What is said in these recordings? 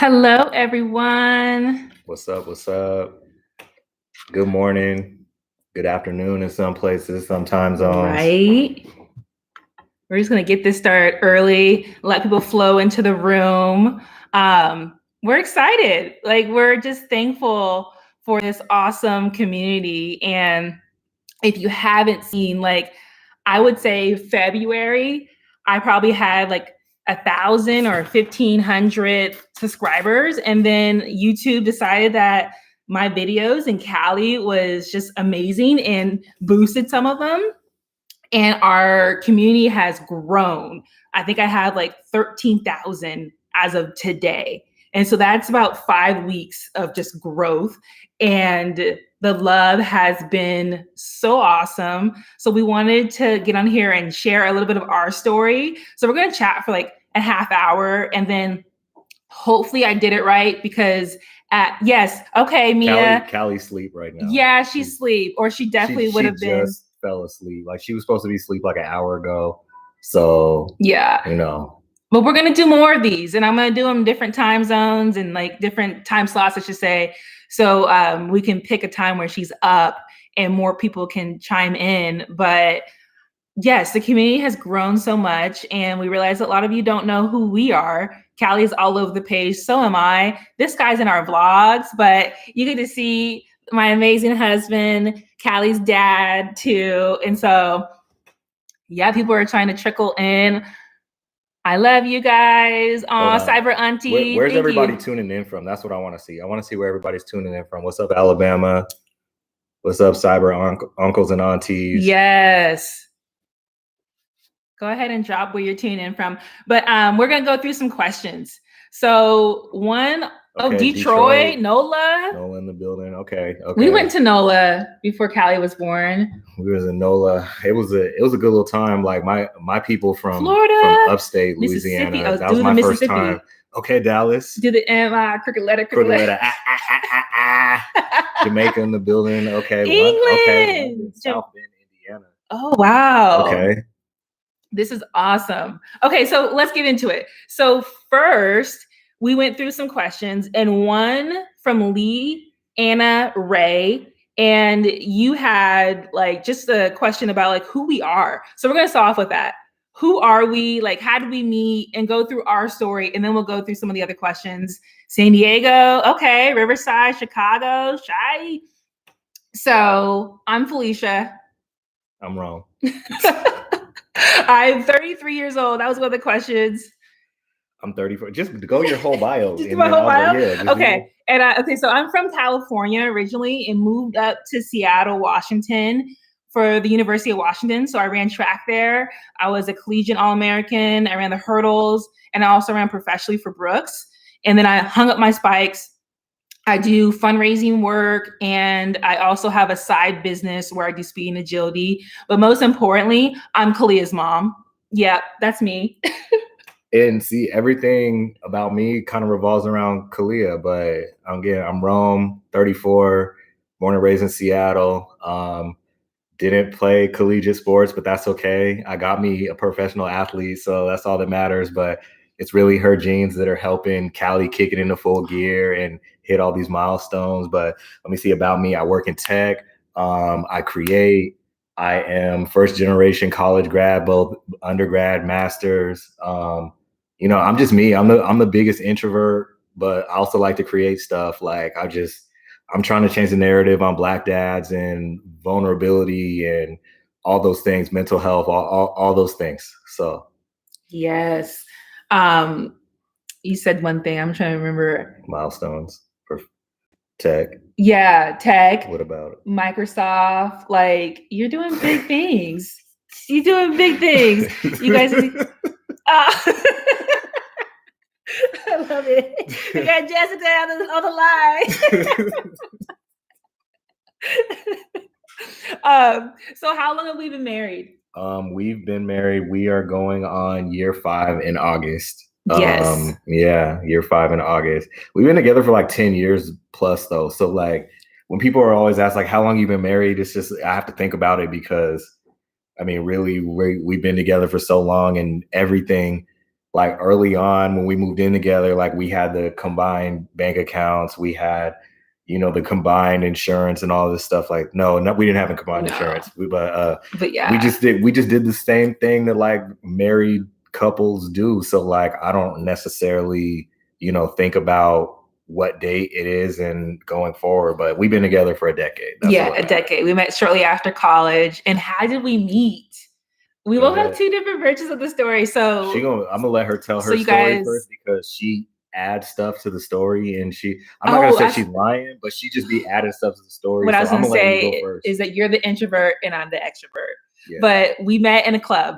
Hello, everyone. What's up? What's up? Good morning, good afternoon in some places, some time zones. Right. We're just going to get this started early, let people flow into the room. We're excited. We're just thankful for this awesome community. And if you haven't seen, I would say February, I probably had 1,000 or 1,500 subscribers. And then YouTube decided that my videos in Cali was just amazing and boosted some of them. And our community has grown. I think I have 13,000 as of today. And so that's about 5 weeks of just growth. And the love has been so awesome. So we wanted to get on here and share a little bit of our story. So we're going to chat for a half hour, and then hopefully I did it right because yes, okay, Mia. Cali sleep right now. Yeah, she's asleep, or she definitely would have been. Just fell asleep. Like, she was supposed to be asleep like an hour ago. So yeah, But we're going to do more of these, and I'm going to do them in different time zones and different time slots, I should say. So we can pick a time where she's up and more people can chime in. But yes, the community has grown so much, and we realize a lot of you don't know who we are. Callie's all over the page. So am I. This guy's in our vlogs, but you get to see my amazing husband, Callie's dad too. And so, yeah, people are trying to trickle in. I love you guys. Cyber Auntie. Where's everybody tuning in from? That's what I want to see. I want to see where everybody's tuning in from. What's up, Alabama? What's up, cyber uncles and aunties? Yes. Go ahead and drop where you're tuning in from. But we're going to go through some questions. So Detroit, NOLA. NOLA in the building. Okay. We went to NOLA before Cali was born. We was in NOLA. It was a good little time. Like my people from Florida, from upstate Louisiana. That was my first time. Okay, Dallas. Do the cricket letter. Jamaica in the building. Okay. England. Okay. South Bend, Indiana. Oh wow. Okay. This is awesome. Okay, so let's get into it. So first, we went through some questions, and one from Lee Anna Ray, and you had just a question about who we are. So we're going to start off with that. Who are we? How did we meet? And go through our story, and then we'll go through some of the other questions. San Diego, okay, Riverside, Chicago, Shy. So I'm Falesha. I'm wrong. I'm 33 years old. That was one of the questions. I'm 34. Just go your whole bio. Just my whole bio? Yeah, okay. And so I'm from California originally and moved up to Seattle, Washington for the University of Washington. So I ran track there. I was a collegiate All-American. I ran the hurdles, and I also ran professionally for Brooks. And then I hung up my spikes. I do fundraising work, and I also have a side business where I do speed and agility. But most importantly, I'm Kalia's mom. Yeah, that's me. And see, everything about me kind of revolves around Kalia, but I'm Rome, 34, born and raised in Seattle. Didn't play collegiate sports, but that's okay. I got me a professional athlete, so that's all that matters. But it's really her genes that are helping Cali kick it into full gear and hit all these milestones. But let me see about me. I work in tech. I create. I am first generation college grad, both undergrad, masters. I'm just me. I'm the biggest introvert, but I also like to create stuff. I'm trying to change the narrative on Black dads and vulnerability and all those things, mental health, all those things. So yes. You said one thing. I'm trying to remember. Milestones for tech. Yeah, tech. What about it? Microsoft. You're doing big things. You're doing big things. You guys. I love it. You got Jessica on the line. So how long have we been married? We've been married. We are going on year 5 in August. Yes. Yeah, year 5 in August. We've been together for 10 years plus though. So when people are always asked how long you've been married, it's just, I have to think about it because really we've been together for so long, and everything like early on when we moved in together, like we had the combined bank accounts, we had, the combined insurance and all this stuff. Like, no, we didn't have a combined insurance, but yeah, we just did the same thing that like married couples do. So like, I don't necessarily, think about what date it is and going forward, but we've been together for a decade. That's a decade. We met shortly after college. And how did we meet? We both have two different versions of the story. So I'm gonna let her tell her story first, because she adds stuff to the story, and I'm not gonna say she's lying, but she just be adding stuff to the story. What I was gonna say is that you're the introvert and I'm the extrovert. Yeah. But we met in a club,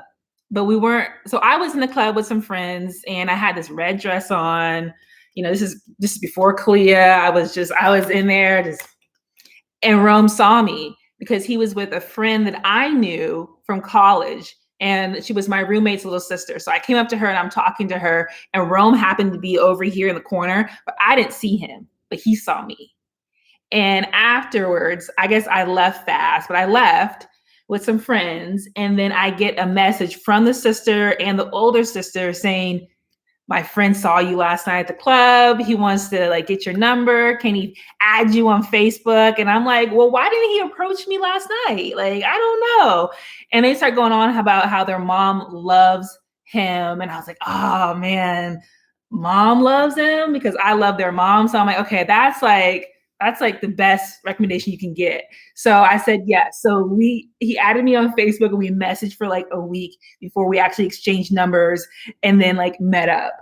but we weren't. So I was in the club with some friends, and I had this red dress on. This is before Kalia. I was in there and Rome saw me because he was with a friend that I knew from college, and she was my roommate's little sister. So I came up to her and I'm talking to her, and Rome happened to be over here in the corner, but I didn't see him, but he saw me. And afterwards, I guess I left fast, but I left with some friends. And then I get a message from the sister and the older sister saying, my friend saw you last night at the club. He wants to like get your number. Can he add you on Facebook? And I'm like, well, why didn't he approach me last night? Like, I don't know. And they start going on about how their mom loves him. And I was like, oh man, mom loves him because I love their mom. So I'm like, okay, that's like the best recommendation you can get. So I said yes. So he added me on Facebook and we messaged for like a week before we actually exchanged numbers and then like met up.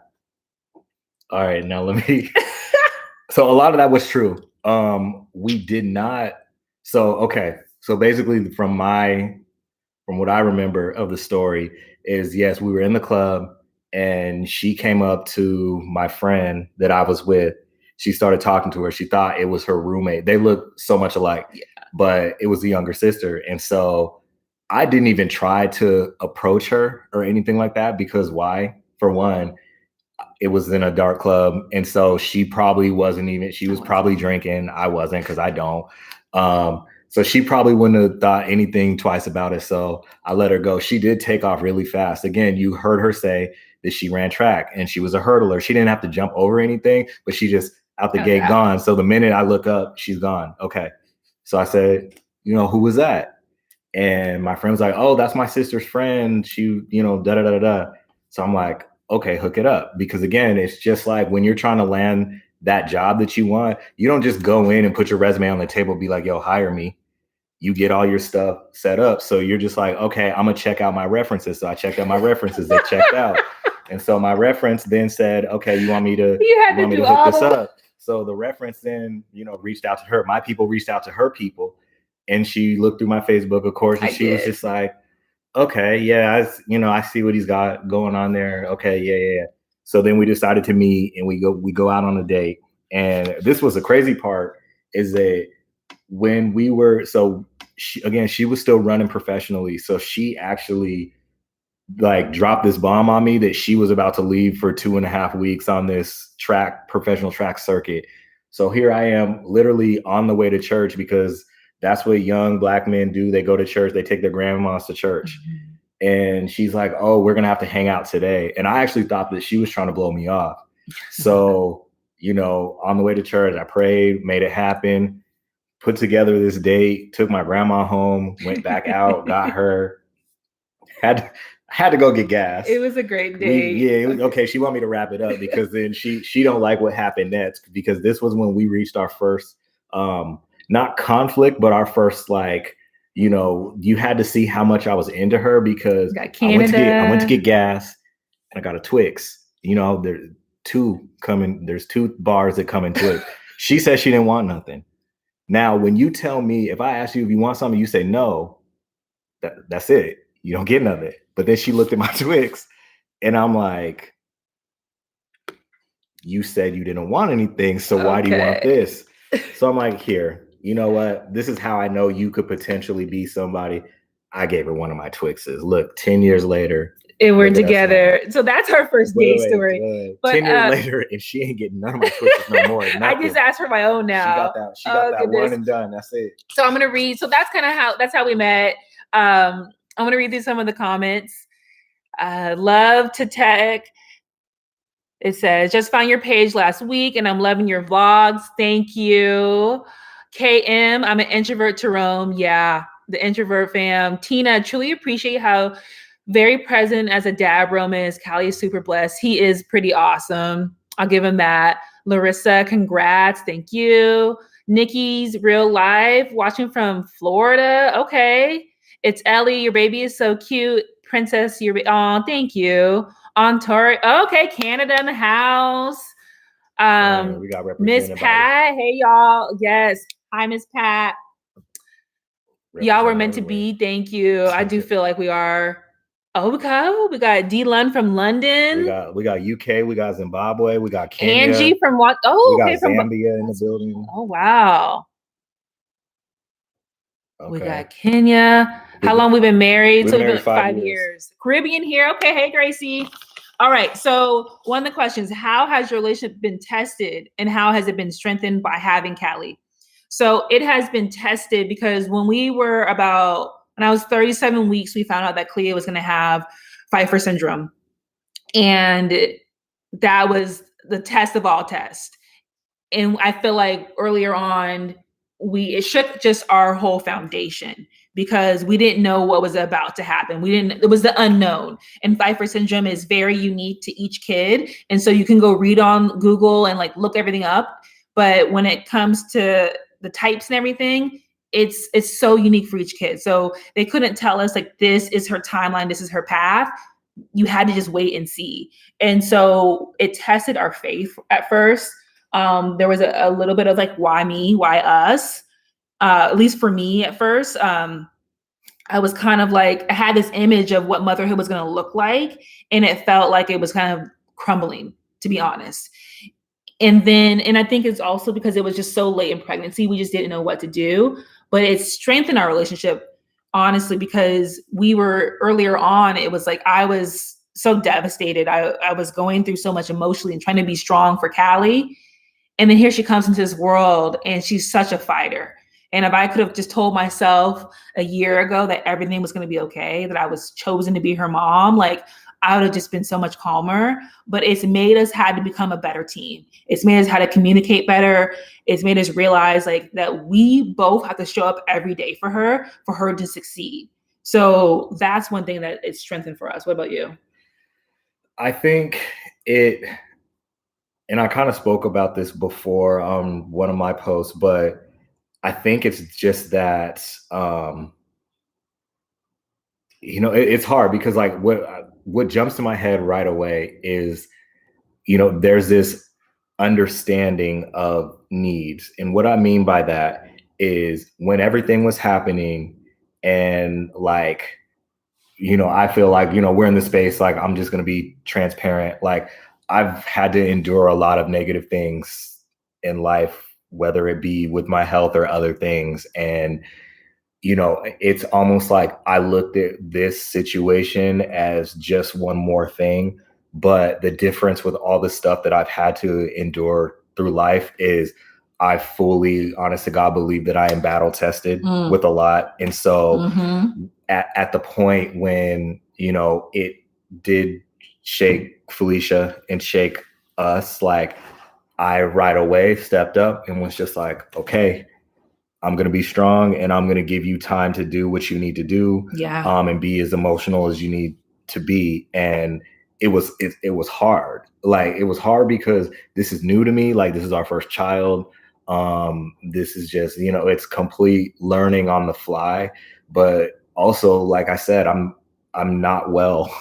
All right, now let me. So a lot of that was true. We did not. So okay. So basically, from what I remember of the story is, yes, we were in the club and she came up to my friend that I was with. She started talking to her. She thought it was her roommate. They looked so much alike, but it was the younger sister. And so I didn't even try to approach her or anything like that, because why? For one, it was in a dark club. And so she probably wasn't even, she was probably drinking. I wasn't, because I don't. So she probably wouldn't have thought anything twice about it. So I let her go. She did take off really fast. Again, you heard her say that she ran track and she was a hurdler. She didn't have to jump over anything, but she just out the gate gone. So the minute I look up, she's gone. Okay. So I said, who was that? And my friend was like, oh, that's my sister's friend. She, da-da-da-da-da. So I'm like, okay, hook it up. Because again, it's just like when you're trying to land that job that you want, you don't just go in and put your resume on the table, be like, yo, hire me. You get all your stuff set up. So you're just like, okay, I'm gonna check out my references. So I checked out my references, they checked out. And so my reference then said, okay, you want me to hook this up? So the reference then, reached out to her. My people reached out to her people, and she looked through my Facebook, of course, and she was just like, okay, yeah, I see what he's got going on there. Okay, yeah. So then we decided to meet, and we go out on a date. And this was the crazy part, is that when we were, she was still running professionally. So she actually like dropped this bomb on me that she was about to leave for 2.5 weeks on this professional track circuit. So here I am, literally on the way to church, because that's what young Black men do. They go to church, they take their grandmas to church. Mm-hmm. And she's like, oh, we're gonna have to hang out today. And I actually thought that she was trying to blow me off. So, on the way to church, I prayed, made it happen, put together this date, took my grandma home, went back out, got her, had to go get gas. It was a great day. It was okay. She wanted me to wrap it up, because then she don't like what happened next, because this was when we reached our first, not conflict, but our first, like, you had to see how much I was into her, because I went to get gas and I got a Twix. There's two bars that come in Twix. She said she didn't want nothing. Now, when you tell me, if I ask you if you want something, you say no, that's it. You don't get nothing. But then she looked at my Twix, and I'm like, you said you didn't want anything, so why do you want this? So I'm like, here, you know what? This is how I know you could potentially be somebody. I gave her one of my Twixes. Look, 10 years later. And we're together. So that's our first date story. But 10 years later, and she ain't getting none of my Twixes no more. I just asked for my own now. She got that one and done. That's it. So I'm gonna read. So that's kind of that's how we met. I'm gonna read through some of the comments. Love to tech. It says, just found your page last week and I'm loving your vlogs. Thank you. KM, I'm an introvert to Rome. Yeah, the introvert fam. Tina, truly appreciate how very present as a dad Rome is. Cali is super blessed. He is pretty awesome. I'll give him that. Larissa, congrats. Thank you. Nikki's real life, watching from Florida. Okay. It's Ellie. Your baby is so cute. Princess, oh, thank you. Ontario. Okay, Canada in the house. We got Miss Pat. Hey, y'all. Yes. Hi, Miss Pat. Y'all were meant to be. Thank you. I do feel like we are. Oh, we got D Lund from London. We got UK. We got Zimbabwe. We got Kenya. Angie from what? Oh, we got Zambia in the building. Oh, wow. Okay. We got Kenya. How long we been married? We've been married 5 years. Caribbean here. Okay. Hey, Gracie. All right. So one of the questions, how has your relationship been tested and how has it been strengthened by having Cali? So it has been tested because when I was 37 weeks, we found out that Clea was going to have Pfeiffer syndrome. And that was the test of all tests. And I feel like earlier on, it shook just our whole foundation because we didn't know what was about to happen. It was the unknown. And Pfeiffer syndrome is very unique to each kid. And so you can go read on Google and like look everything up. But when it comes to the types and everything, it's so unique for each kid. So they couldn't tell us like, this is her timeline, this is her path. You had to just wait and see. And so it tested our faith at first. There was a little bit of like, why me? Why us? At least for me at first. I was kind of like, I had this image of what motherhood was going to look like. And it felt like it was kind of crumbling, to be honest. And I think it's also because it was just so late in pregnancy, we just didn't know what to do. But it strengthened our relationship, honestly, because we were earlier on, it was like, I was so devastated. I was going through so much emotionally and trying to be strong for Cali. And then here she comes into this world and she's such a fighter. And if I could have just told myself a year ago that everything was going to be okay, that I was chosen to be her mom, like I would have just been so much calmer. But it's made us had to become a better team. It's made us how to communicate better. It's made us realize like that we both have to show up every day for her to succeed. So that's one thing that it's strengthened for us. What about you? I think and I kind of spoke about this before on one of my posts, but I think it's just that, it's hard because like what jumps to my head right away is, there's this understanding of needs. And what I mean by that is when everything was happening and like, I feel like, we're in the space, like, I'm just going to be transparent. Like I've had to endure a lot of negative things in life, whether it be with my health or other things. And, it's almost like I looked at this situation as just one more thing. But the difference with all the stuff that I've had to endure through life is I fully, honest to God, believe that I am battle tested with a lot. And so at the point when, it did shake Falesha and shake us, like I right away stepped up and was just like, okay, I'm going to be strong and I'm going to give you time to do what you need to do. Yeah. And be as emotional as you need to be. And it was hard. Like it was hard because this is new to me. Like this is our first child. This is just, it's complete learning on the fly, but also, like I said, I'm not well.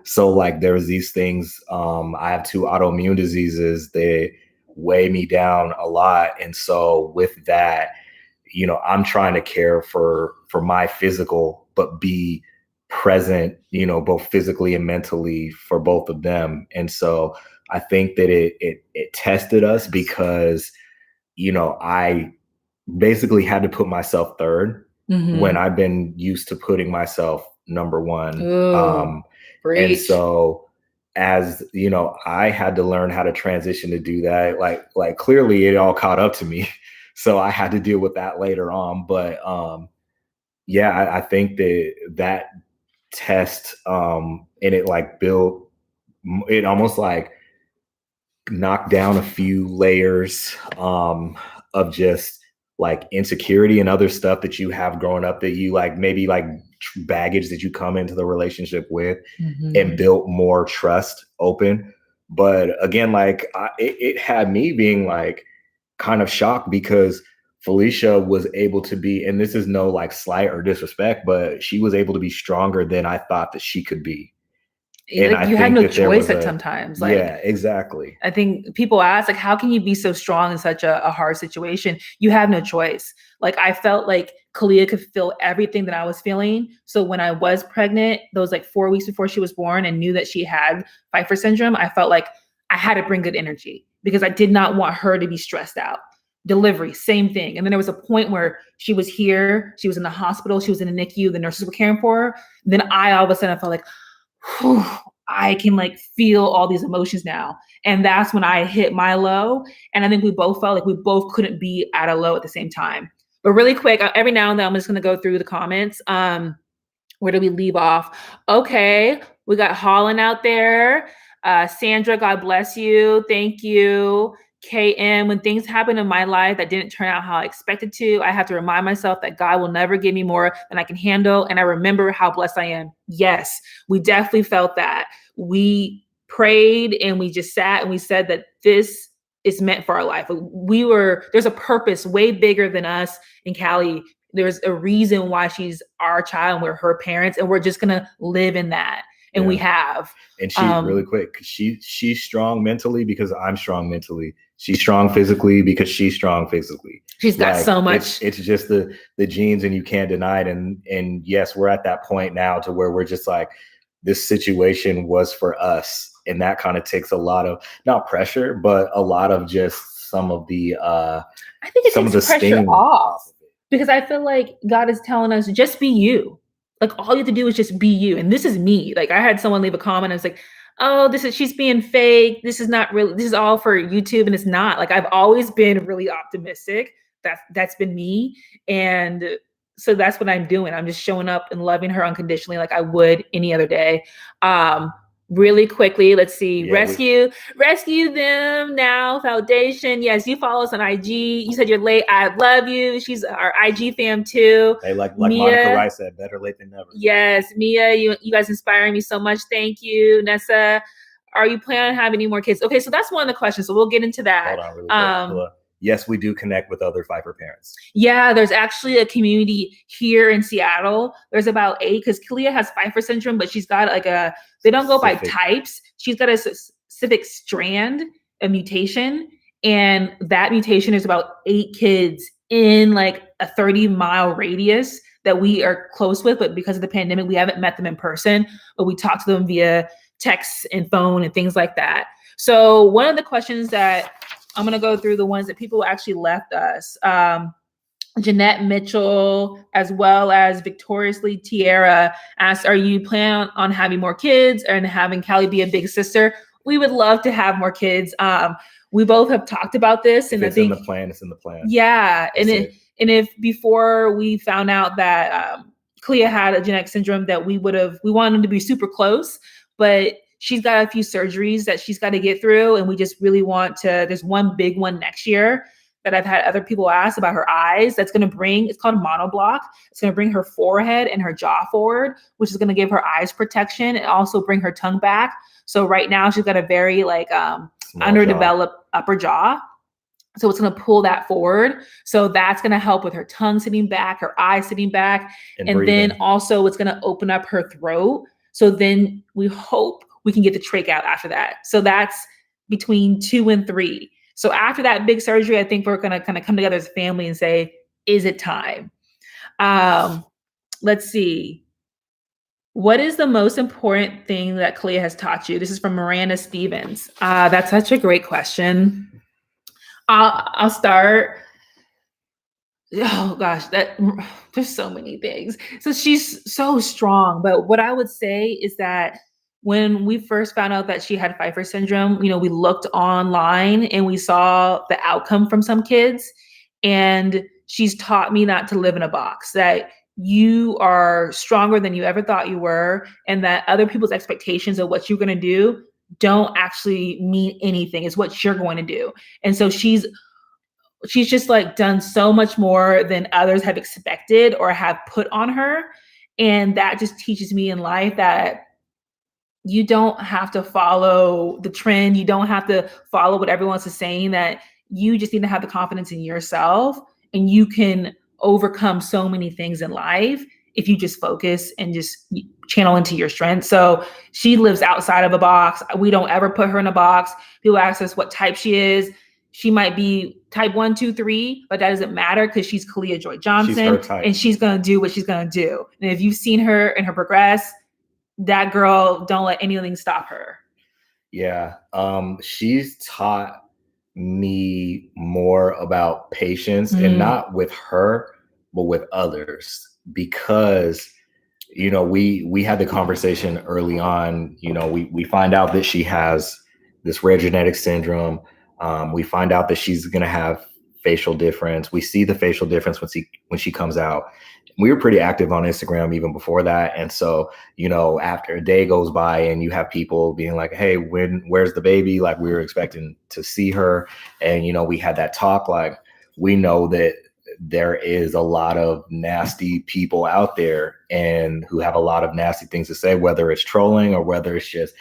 So like there's these things, I have 2 autoimmune diseases that weigh me down a lot. And so with that, I'm trying to care for my physical, but be present, both physically and mentally for both of them. And so I think that it tested us because, I basically had to put myself third when I've been used to putting myself number one. And so as I had to learn how to transition to do that, like clearly it all caught up to me. So I had to deal with that later on. But I think that test and it like built, it almost like knock down a few layers of just like insecurity and other stuff that you have growing up that you like, maybe like baggage that you come into the relationship with, and built more trust open. But again, like it had me being like kind of shocked because Falesha was able to be, and this is no like slight or disrespect, but she was able to be stronger than I thought that she could be. And Like, I you had think no that there was choice at sometimes. Like, yeah, exactly. I think people ask, like, how can you be so strong in such a hard situation? You have no choice. Like, I felt like Kalia could feel everything that I was feeling. So when I was pregnant, those like 4 weeks before she was born and knew that she had Pfeiffer syndrome, I felt like I had to bring good energy because I did not want her to be stressed out. Delivery, same thing. And then there was a point where she was here, she was in the hospital, she was in the NICU, the nurses were caring for her. Then I all of a sudden felt like, whew, I can like feel all these emotions now. And that's when I hit my low. And I think we both felt like we both couldn't be at a low at the same time. But really quick, every now and then I'm just gonna go through the comments. Where do we leave off? Okay, we got Holland out there. Sandra, God bless you. Thank you. KM, when things happen in my life that didn't turn out how I expected to, I have to remind myself that God will never give me more than I can handle. And I remember how blessed I am. Yes, we definitely felt that. We prayed and we just sat and we said that this is meant for our life. There's a purpose way bigger than us in Cali. There's a reason why she's our child and we're her parents, and we're just gonna live in that. And we have. And she really quick, she's strong mentally because I'm strong mentally. She's strong physically because she's strong physically. She's got like, so much. It's just the genes, and you can't deny it. And yes, we're at that point now to where we're just like, this situation was for us, and that kind of takes a lot of not pressure, but a lot of just some of the I think it takes pressure off because I feel like God is telling us just be you. Like, all you have to do is just be you. And this is me. Like, I had someone leave a comment. I was like, oh, she's being fake. This is not really, this is all for YouTube. And it's not. Like, I've always been really optimistic. That's been me. And so that's what I'm doing. I'm just showing up and loving her unconditionally like I would any other day. Really quickly, let's see. Yeah, rescue them now foundation. Yes, you follow us on IG. You said you're late. I love you. She's our IG fam too. Hey, like Mia, Monica Rice said, better late than never. Yes, Mia, you guys inspiring me so much. Thank you. Nessa, are you planning on having any more kids? Okay, so that's one of the questions. So we'll get into that. Hold on, really quick. Yes, we do connect with other Pfeiffer parents. Yeah, there's actually a community here in Seattle. There's about 8 because Kalia has Pfeiffer syndrome, but she's got like they don't go by types. She's got a specific strand, a mutation. And that mutation is about 8 kids in like a 30-mile radius that we are close with. But because of the pandemic, we haven't met them in person, but we talk to them via text and phone and things like that. So one of the questions that I'm going to go through the ones that people actually left us. Jeanette Mitchell, as well as Victoriously Tierra, asked, are you planning on having more kids and having Cali be a big sister? We would love to have more kids. We both have talked about this. And if it's in the plan, it's in the plan. Yeah. And if before we found out that Clea had a genetic syndrome, that we wanted them to be super close, but she's got a few surgeries that she's got to get through. And we just really there's one big one next year that I've had other people ask about her eyes. It's called monoblock. It's going to bring her forehead and her jaw forward, which is going to give her eyes protection and also bring her tongue back. So right now she's got a very underdeveloped upper jaw. So it's going to pull that forward. So that's going to help with her tongue sitting back, her eyes sitting back. And then also it's going to open up her throat. So then we hope we can get the trach out after that. So that's between 2 and 3. So after that big surgery, I think we're going to kind of come together as a family and say, is it time? Let's see. What is the most important thing that Clea has taught you? This is from Miranda Stevens. That's such a great question. I'll start. Oh gosh, there's so many things. So she's so strong. But what I would say is that when we first found out that she had Pfeiffer syndrome, we looked online and we saw the outcome from some kids. And she's taught me not to live in a box, that you are stronger than you ever thought you were, and that other people's expectations of what you're going to do don't actually mean anything. It's what you're going to do. And so she's just like done so much more than others have expected or have put on her. And that just teaches me in life that you don't have to follow the trend. You don't have to follow what everyone else is saying, that you just need to have the confidence in yourself, and you can overcome so many things in life if you just focus and just channel into your strength. So she lives outside of a box. We don't ever put her in a box. People ask us what type she is. She might be type 1, 2, 3, but that doesn't matter because she's Kalia Joy Johnson. She's her type. And she's going to do what she's going to do. And if you've seen her and her progress, that girl, don't let anything stop her. Yeah. She's taught me more about patience, and not with her, but with others, because, you know, we had the conversation early on. You know, we find out that she has this rare genetic syndrome. We find out that she's going to have facial difference. We see the facial difference when she comes out. We were pretty active on Instagram even before that. And so, you know, after a day goes by and you have people being like, hey, where's the baby? Like, we were expecting to see her. And, you know, we had that talk. Like, we know that there is a lot of nasty people out there and who have a lot of nasty things to say, whether it's trolling or whether it's just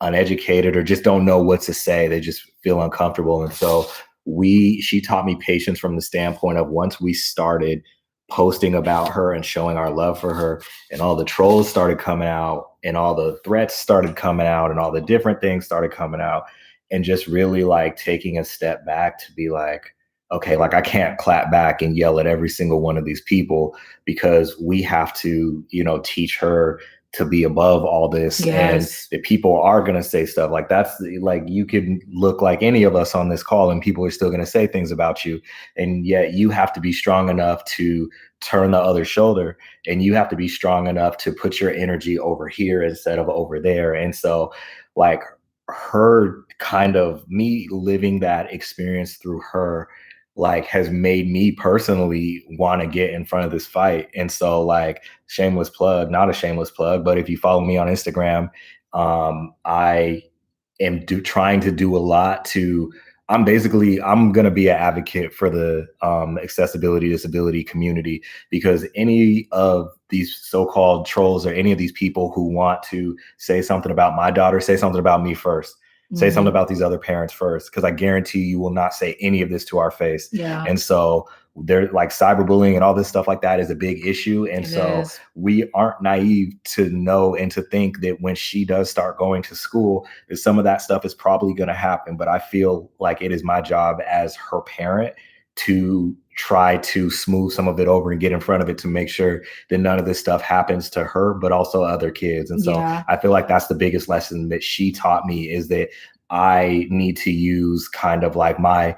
uneducated or just don't know what to say. They just feel uncomfortable. And so she taught me patience from the standpoint of, once we started posting about her and showing our love for her, and all the trolls started coming out and all the threats started coming out and all the different things started coming out, and just really like taking a step back to be like, okay, like, I can't clap back and yell at every single one of these people, because we have to, you know, teach her to be above all this. Yes. And that people are going to say stuff like, that's like, you could look like any of us on this call and people are still going to say things about you. And yet you have to be strong enough to turn the other shoulder, and you have to be strong enough to put your energy over here instead of over there. And so, like, her kind of, me living that experience through her, like, has made me personally want to get in front of this fight. And so, like, shameless plug, not a shameless plug, but if you follow me on Instagram, I am trying to do a lot to, I'm going to be an advocate for the accessibility, disability community, because any of these so-called trolls or any of these people who want to say something about my daughter, say something about me first. Say something about these other parents first, because I guarantee you will not say any of this to our face. Yeah. And so they're like, cyberbullying and all this stuff like that is a big issue. And we aren't naive to know and to think that when she does start going to school, that some of that stuff is probably going to happen. But I feel like it is my job as her parent to try to smooth some of it over and get in front of it, to make sure that none of this stuff happens to her, but also other kids. And so I feel like that's the biggest lesson that she taught me, is that I need to use kind of like my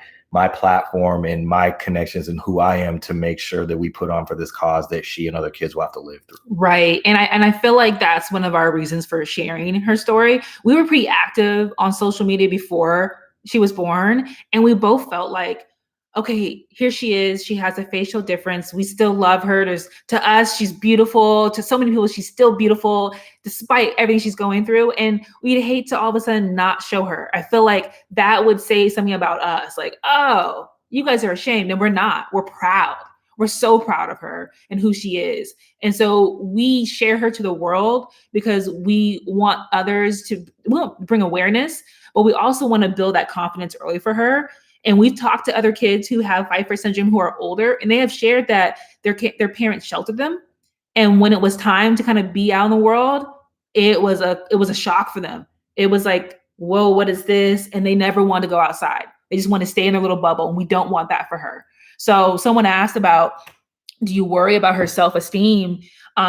platform and my connections and who I am to make sure that we put on for this cause that she and other kids will have to live through. Right. And I feel like that's one of our reasons for sharing her story. We were pretty active on social media before she was born, and we both felt like, okay, here she is. She has a facial difference. We still love her. To us, she's beautiful. To so many people, she's still beautiful despite everything she's going through. And we'd hate to all of a sudden not show her. I feel like that would say something about us. Like, oh, you guys are ashamed. And we're not. We're proud. We're so proud of her and who she is. And so we share her to the world because we want others to bring awareness, but we also want to build that confidence early for her. And we've talked to other kids who have Pfeiffer syndrome who are older, and they have shared that their parents sheltered them. And when it was time to kind of be out in the world, it was a shock for them. It was like, whoa, what is this? And they never wanted to go outside. They just want to stay in their little bubble. And we don't want that for her. So someone asked about, do you worry about her self-esteem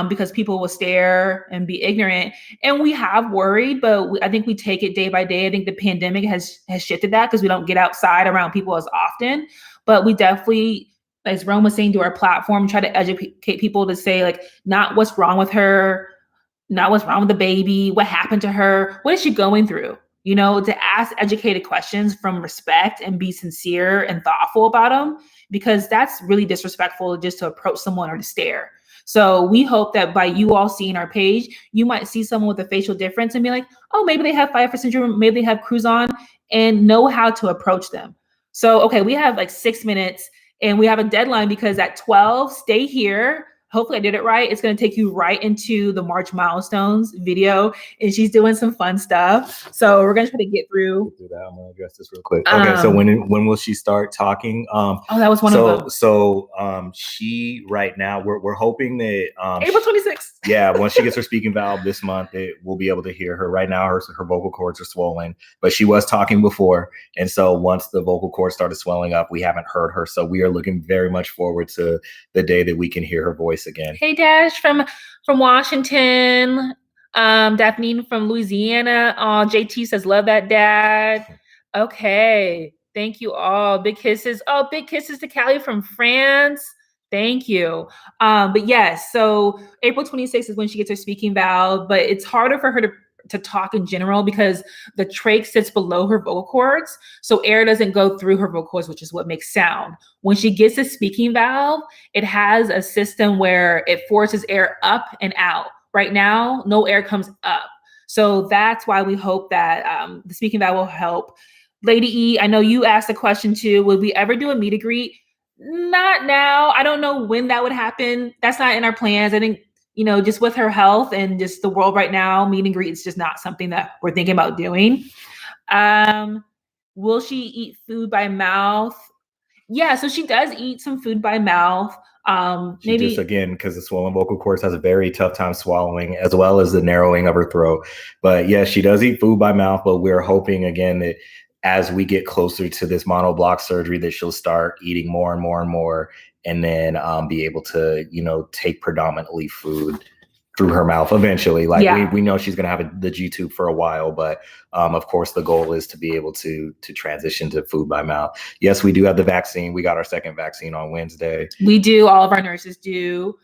because people will stare and be ignorant? And we have worried, but I think we take it day by day. I think the pandemic has shifted that because we don't get outside around people as often. But we definitely, as Rome was saying, do our platform, try to educate people to say, like, not what's wrong with her, not what's wrong with the baby, what happened to her, what is she going through? You know, to ask educated questions from respect and be sincere and thoughtful about them, because that's really disrespectful just to approach someone or to stare. So we hope that by you all seeing our page, you might see someone with a facial difference and be like, oh, maybe they have Pfeiffer syndrome, maybe they have Cruzon, and know how to approach them. So, okay, we have like 6 minutes and we have a deadline because at 12, stay here. Hopefully I did it right. It's going to take you right into the March milestones video, and she's doing some fun stuff. So we're going to try to get through that. I'm going to address this real quick. Okay, so when will she start talking? Oh, that was one of them. So she right now we're hoping that April 26th. Yeah, once she gets her speaking valve this month, we'll be able to hear her. Right now, her vocal cords are swollen, but she was talking before, and so once the vocal cords started swelling up, we haven't heard her. So we are looking very much forward to the day that we can hear her voice again. Hey, Dash from Washington. Daphne from Louisiana. Oh, JT says, love that, Dad. Okay. Thank you all. Big kisses. Oh, big kisses to Cali from France. Thank you. But yes, so April 26th is when she gets her speaking valve, but it's harder for her to talk in general because the trach sits below her vocal cords. So air doesn't go through her vocal cords, which is what makes sound. When she gets a speaking valve, it has a system where it forces air up and out. Right now, no air comes up. So that's why we hope that the speaking valve will help. Lady E, I know you asked a question too. Would we ever do a meet and greet? Not now. I don't know when that would happen. That's not in our plans. I think, just with her health and just the world right now, meet and greet is just not something that we're thinking about doing. Will she eat food by mouth? Yeah, so she does eat some food by mouth. She just, again, because the swollen vocal cords, has a very tough time swallowing, as well as the narrowing of her throat. But yeah, she does eat food by mouth, but we're hoping again that as we get closer to this monoblock surgery, that she'll start eating more and more and more, and then be able to, take predominantly food through her mouth eventually. We know she's going to have the G-tube for a while, but of course the goal is to be able to transition to food by mouth. Yes, we do have the vaccine. We got our second vaccine on Wednesday. We do. All of our nurses do.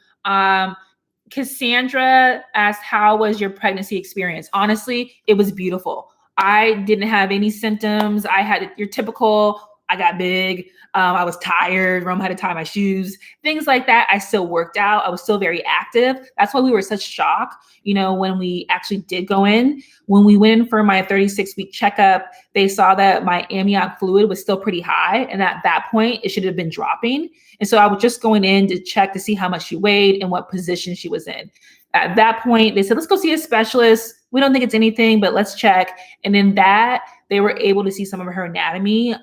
Cassandra asked, how was your pregnancy experience? Honestly, it was beautiful. I didn't have any symptoms. I had your typical, I got big. I was tired. Rome had to tie my shoes, things like that. I still worked out. I was still very active. That's why we were such shock, when we actually did go in. When we went in for my 36-week checkup, they saw that my amniotic fluid was still pretty high. And at that point, it should have been dropping. And so I was just going in to check to see how much she weighed and what position she was in. At that point, they said, let's go see a specialist. We don't think it's anything, but let's check. And in that, they were able to see some of her anatomy,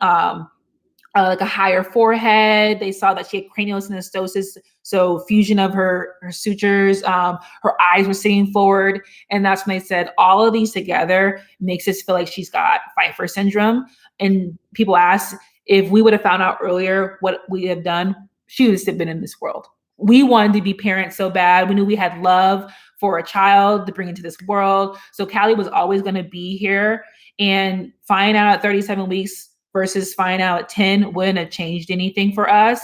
like a higher forehead. They saw that she had cranial synostosis, so fusion of her sutures. Her eyes were sitting forward. And that's when they said all of these together makes us feel like she's got Pfeiffer syndrome. And people asked if we would have found out earlier what we had done, she would have been in this world. We wanted to be parents so bad. We knew we had love for a child to bring into this world. So Cali was always going to be here, and finding out at 37 weeks versus finding out at 10 wouldn't have changed anything for us.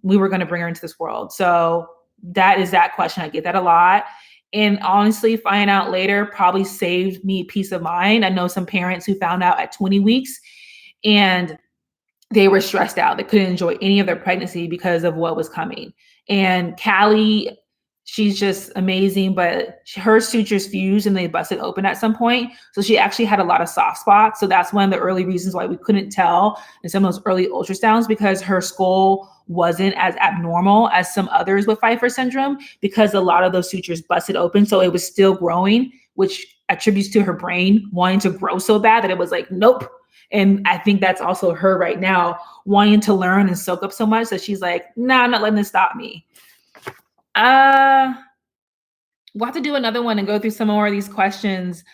We were going to bring her into this world. So that is that question. I get that a lot. And honestly, finding out later probably saved me peace of mind. I know some parents who found out at 20 weeks and they were stressed out. They couldn't enjoy any of their pregnancy because of what was coming. And Cali, she's just amazing, but her sutures fused and they busted open at some point. So she actually had a lot of soft spots. So that's one of the early reasons why we couldn't tell in some of those early ultrasounds, because her skull wasn't as abnormal as some others with Pfeiffer syndrome, because a lot of those sutures busted open. So it was still growing, which attributes to her brain wanting to grow so bad that it was like, nope. And I think that's also her right now wanting to learn and soak up so much that she's like, nah, I'm not letting this stop me. We'll have to do another one and go through some more of these questions.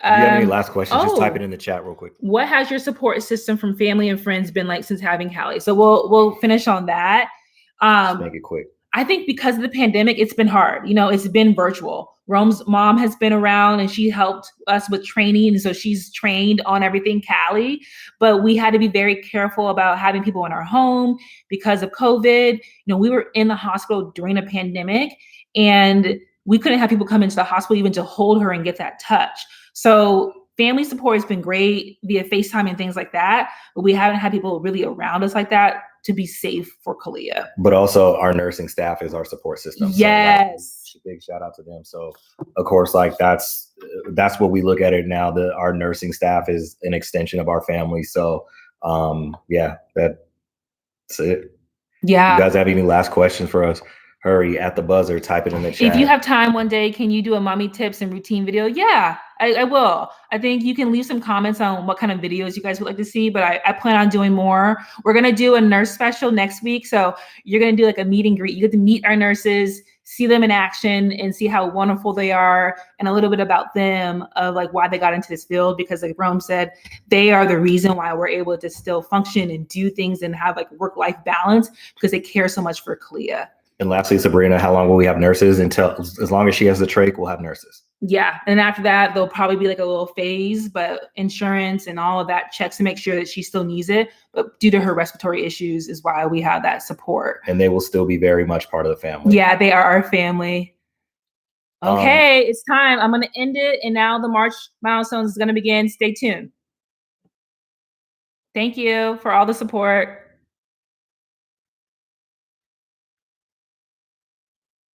If you have any last questions, just type it in the chat real quick. What has your support system from family and friends been like since having Cali? So we'll finish on that. Just make it quick. I think because of the pandemic, it's been hard. It's been virtual. Rome's mom has been around and she helped us with training. And so she's trained on everything Cali, but we had to be very careful about having people in our home because of COVID. We were in the hospital during a pandemic and we couldn't have people come into the hospital even to hold her and get that touch. So family support has been great via FaceTime and things like that, but we haven't had people really around us like that to be safe for Kalia. But also our nursing staff is our support system. Yes. So big shout out to them. So of course, like that's what we look at it now. Our nursing staff is an extension of our family. So yeah, that's it. Yeah. You guys have any last questions for us? Hurry at the buzzer, type it in the chat. If you have time one day, can you do a mommy tips and routine video? Yeah, I will. I think you can leave some comments on what kind of videos you guys would like to see, but I plan on doing more. We're going to do a nurse special next week. So you're going to do like a meet and greet. You get to meet our nurses, see them in action and see how wonderful they are and a little bit about them of like why they got into this field. Because like Rome said, they are the reason why we're able to still function and do things and have like work-life balance because they care so much for Kalia. And lastly, Sabrina, how long will we have nurses? Until as long as she has the trach, we'll have nurses. Yeah. And after that, there'll probably be like a little phase, but insurance and all of that checks to make sure that she still needs it. But due to her respiratory issues is why we have that support. And they will still be very much part of the family. Yeah, they are our family. Okay, it's time. I'm going to end it. And now the March milestones is going to begin. Stay tuned. Thank you for all the support.